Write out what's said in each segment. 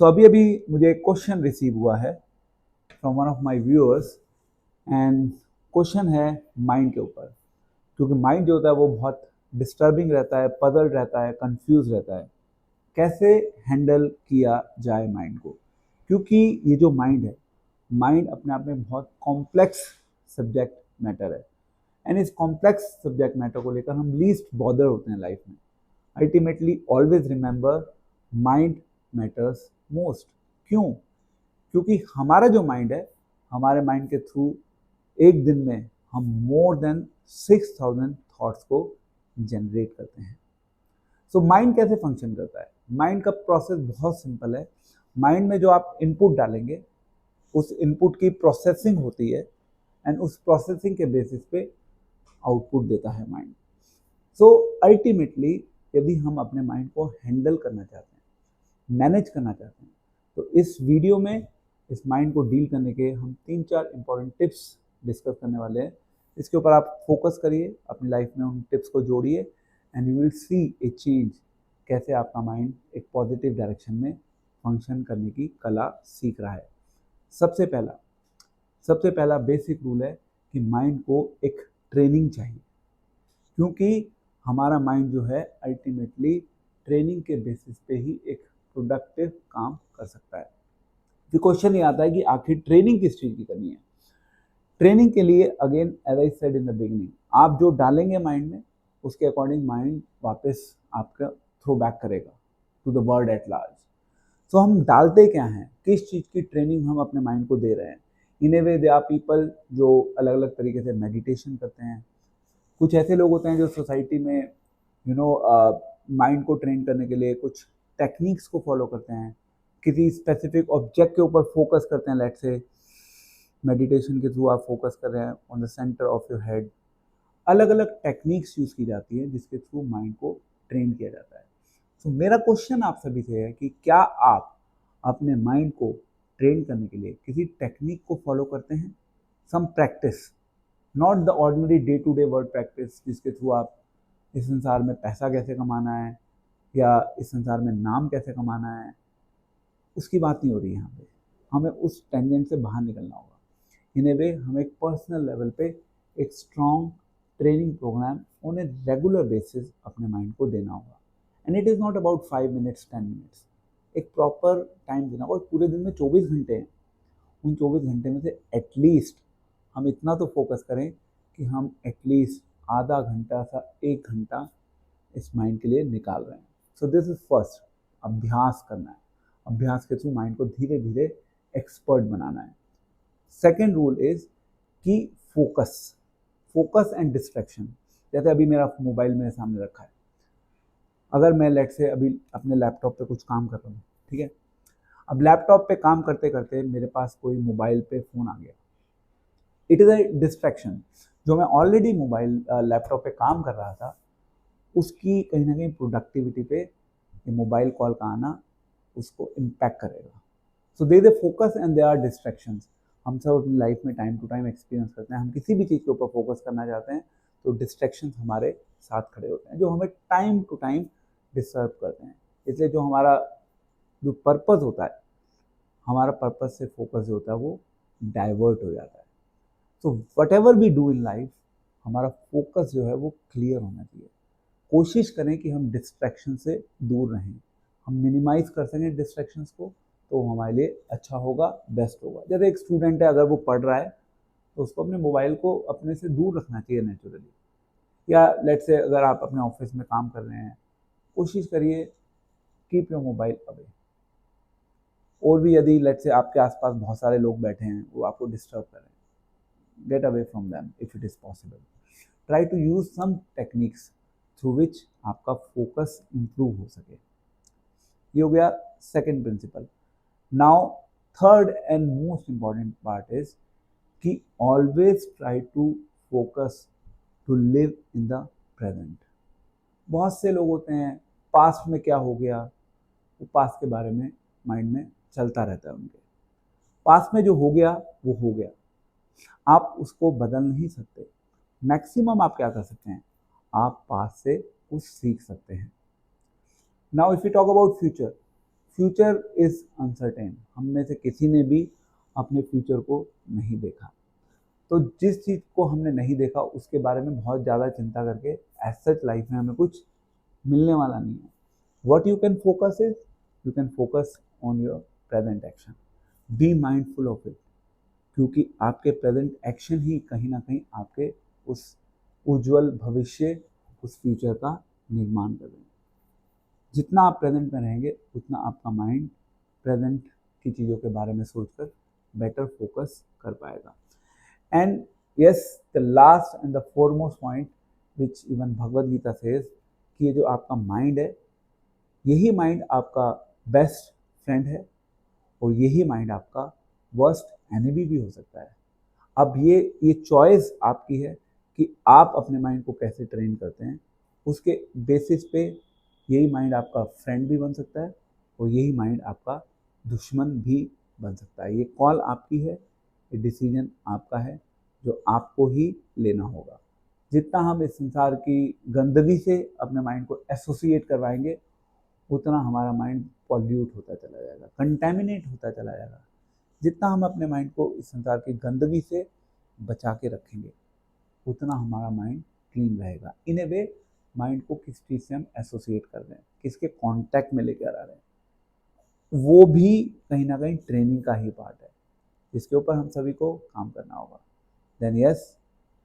अभी अभी मुझे एक क्वेश्चन रिसीव हुआ है from one of my viewers and question है माइंड के ऊपर, क्योंकि माइंड जो होता है वो बहुत डिस्टर्बिंग रहता है, पजल रहता है, कंफ्यूज रहता है। कैसे हैंडल किया जाए माइंड को, क्योंकि ये जो माइंड है, माइंड अपने आप में बहुत कॉम्प्लेक्स सब्जेक्ट मैटर है एंड इस कॉम्प्लेक्स सब्जेक्ट मैटर को लेकर हम लीस्ट बॉदर होते हैं लाइफ में। Ultimately always remember, mind matters most. क्यों? क्योंकि हमारा जो माइंड है, हमारे माइंड के थ्रू एक दिन में हम मोर देन 6000 थॉट्स को जनरेट करते हैं। सो माइंड कैसे फंक्शन करता है? माइंड का प्रोसेस बहुत सिंपल है। माइंड में जो आप इनपुट डालेंगे, उस इनपुट की प्रोसेसिंग होती है एंड उस प्रोसेसिंग के बेसिस पे आउटपुट देता है माइंड। सो अल्टीमेटली यदि हम अपने माइंड को हैंडल करना चाहते हैं, मैनेज करना चाहते हैं, तो इस वीडियो में इस माइंड को डील करने के हम 3-4 इंपॉर्टेंट टिप्स डिस्कस करने वाले हैं। इसके ऊपर आप फोकस करिए, अपनी लाइफ में उन टिप्स को जोड़िए and you will see A change, कैसे आपका माइंड एक पॉजिटिव डायरेक्शन में फंक्शन करने की कला सीख रहा है। सबसे पहला बेसिक रूल है कि माइंड को एक ट्रेनिंग चाहिए, क्योंकि हमारा माइंड जो है अल्टीमेटली ट्रेनिंग के बेसिस पे ही एक प्रोडक्टिव काम कर सकता है। फिर क्वेश्चन ये आता है कि आखिर ट्रेनिंग किस चीज़ की करनी है? ट्रेनिंग के लिए again as I said in the beginning, आप जो डालेंगे माइंड में उसके अकॉर्डिंग माइंड वापस आपका थ्रो बैक करेगा to the world at large. So हम डालते क्या हैं, किस चीज़ की ट्रेनिंग हम अपने माइंड को दे रहे हैं? इन ए वे दे आर पीपल जो अलग अलग तरीके से मेडिटेशन करते हैं। कुछ ऐसे लोग होते हैं जो सोसाइटी में माइंड को ट्रेन करने के लिए कुछ टेक्निक्स को फॉलो करते हैं, किसी स्पेसिफिक ऑब्जेक्ट के ऊपर फोकस करते हैं। लेट्स से मेडिटेशन के थ्रू आप फोकस कर रहे हैं on the centre of your head. अलग अलग टेक्निक्स यूज़ की जाती है जिसके थ्रू माइंड को ट्रेन किया जाता है। तो मेरा क्वेश्चन आप सभी से है कि क्या आप अपने माइंड को ट्रेन करने के लिए किसी टेक्निक को फॉलो करते हैं? Some practice, not the ordinary day to day word practice जिसके थ्रू आप इस संसार में पैसा कैसे कमाना है या इस संसार में नाम कैसे कमाना है, उसकी बात नहीं हो रही है यहाँ पे। हमें उस टेंजेंट से बाहर निकलना होगा। इन ए वे हमें एक पर्सनल लेवल पे एक strong training program on a regular basis अपने माइंड को देना होगा। And it is not about 5 minutes 10 minutes, एक प्रॉपर टाइम देना होगा। पूरे दिन में 24 घंटे हैं, उन 24 घंटे में से एटलीस्ट हम इतना तो फोकस करें कि हम एटलीस्ट आधा घंटा सा 1 घंटा इस माइंड के लिए निकाल रहे हैं। सो दिस इज फर्स्ट, अभ्यास करना है। अभ्यास के थ्रू माइंड को धीरे धीरे एक्सपर्ट बनाना है। सेकेंड रूल इज कि फोकस एंड डिस्ट्रैक्शन। जैसे अभी मेरा मोबाइल मेरे सामने रखा है, अगर मैं लेट से अभी अपने लैपटॉप पे कुछ काम कर रहा हूँ, ठीक है, अब लैपटॉप पे काम करते करते मेरे पास कोई मोबाइल पे फ़ोन आ गया, इट इज़ अ डिस्ट्रैक्शन। जो मैं ऑलरेडी मोबाइल लैपटॉप पे काम कर रहा था, उसकी कहीं ना कहीं प्रोडक्टिविटी पे ये मोबाइल कॉल का आना उसको इम्पैक्ट करेगा। So they the focus and they are distractions. हम सब अपनी लाइफ में टाइम टू टाइम एक्सपीरियंस करते हैं, हम किसी भी चीज़ के ऊपर फोकस करना चाहते हैं तो डिस्ट्रैक्शंस हमारे साथ खड़े होते हैं जो हमें टाइम टू टाइम डिस्टर्ब करते हैं। इसलिए जो हमारा जो पर्पस होता है, हमारा पर्पस से फोकस जो होता है वो डाइवर्ट हो जाता है। So whatever we do in life, हमारा फोकस जो है वो क्लियर होना चाहिए। कोशिश करें कि हम डिस्ट्रैक्शन से दूर रहें, हम मिनिमाइज कर सकें डिस्ट्रैक्शंस को, तो हमारे लिए अच्छा होगा, बेस्ट होगा। जैसे एक स्टूडेंट है, अगर वो पढ़ रहा है तो उसको अपने मोबाइल को अपने से दूर रखना चाहिए नेचुरली। या लेट से अगर आप अपने ऑफिस में काम कर रहे हैं, कोशिश करिए कीप योर मोबाइल अवे। और भी यदि लेट से आपके आसपास बहुत सारे लोग बैठे हैं, वो आपको डिस्टर्ब कर रहे हैं, get away from them if it is possible. Try to use some techniques through which आपका फोकस इंप्रूव हो सके। ये हो गया second principle. Now third and most important part is कि always try to focus to live in the present. बहुत से लोग होते हैं, पास्ट में क्या हो गया वो पास्ट के बारे में माइंड में चलता रहता है उनके। पास्ट में जो हो गया वो हो गया, आप उसको बदल नहीं सकते। मैक्सिमम आप क्या कर सकते हैं, आप पास्ट से कुछ सीख सकते हैं। Now if you talk about future, future is uncertain, हम में से किसी ने भी अपने फ्यूचर को नहीं देखा। तो जिस चीज़ को हमने नहीं देखा उसके बारे में बहुत ज़्यादा चिंता करके एज सच लाइफ में हमें कुछ मिलने वाला नहीं है। What you can focus is, you can focus on your present action, be mindful of it, क्योंकि आपके प्रेजेंट एक्शन ही कहीं ना कहीं आपके उस उज्जवल भविष्य, उस फ्यूचर का निर्माण कर रहे हैं। जितना आप प्रेजेंट में रहेंगे उतना आपका माइंड प्रेजेंट की चीज़ों के बारे में सोचकर बेटर फोकस कर पाएगा। And yes, the last and the foremost point which even Bhagavad Gita says कि ये जो आपका माइंड है, यही माइंड आपका बेस्ट फ्रेंड है और यही माइंड आपका वर्स्ट एनिमी भी हो सकता है। अब ये चॉइस आपकी है कि आप अपने माइंड को कैसे ट्रेन करते हैं। उसके बेसिस पे यही माइंड आपका फ्रेंड भी बन सकता है और यही माइंड आपका दुश्मन भी बन सकता है। ये कॉल आपकी है, ये डिसीजन आपका है जो आपको ही लेना होगा। जितना हम इस संसार की गंदगी से अपने माइंड को एसोसिएट करवाएंगे उतना हमारा माइंड पॉल्यूट होता चला जाएगा, कंटेमिनेट होता चला जाएगा। जितना हम अपने माइंड को इस संसार की गंदगी से बचा के रखेंगे उतना हमारा माइंड क्लीन रहेगा। इन ए वे माइंड को किस चीज़ से हम एसोसिएट कर रहे हैं, किसके कांटेक्ट में लेकर आ रहे हैं, वो भी कहीं ना कहीं ट्रेनिंग का ही पार्ट है जिसके ऊपर हम सभी को काम करना होगा। Then yes,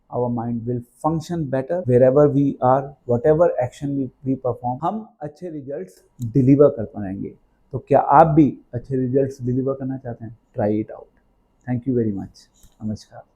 our mind will function better wherever we are, whatever action we perform, हम अच्छे रिजल्ट्स डिलीवर कर पाएंगे। तो क्या आप भी अच्छे रिजल्ट्स डिलीवर करना चाहते हैं? Try it out. Thank you very much. नमस्कार।